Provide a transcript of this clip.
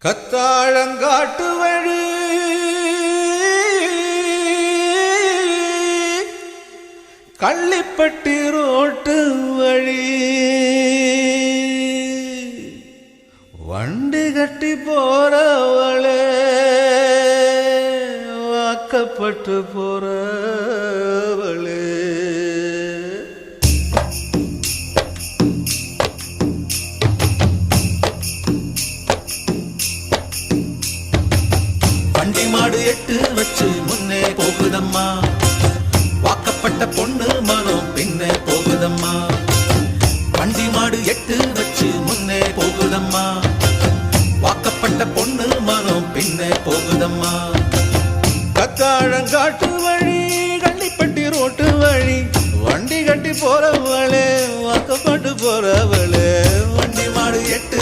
கத்தாழங்காட்டு வழி கள்ளிப்பட்டி ரோட்டு வழி வண்டி கட்டி போறவளே வாக்கப்பட்டு போறவளே வண்டி மாடு எட்டு வச்சு முன்னே போகுதம்மா, வாக்கப்பட்ட பொண்ணு மனம் பின்னே போகுதம்மா. வண்டி மாடு எட்டு வச்சு முன்னே போகுதம்மா, வாக்கப்பட்ட பொண்ணு மனம் பின்னே போகுதம்மா. கத்தாழங்காட்டு வழி கள்ளிப்பட்டி ரோட்டு வழி வண்டி கட்டி போறவளே வாக்கப்பட்டு போறவளே வண்டி மாடு எட்டு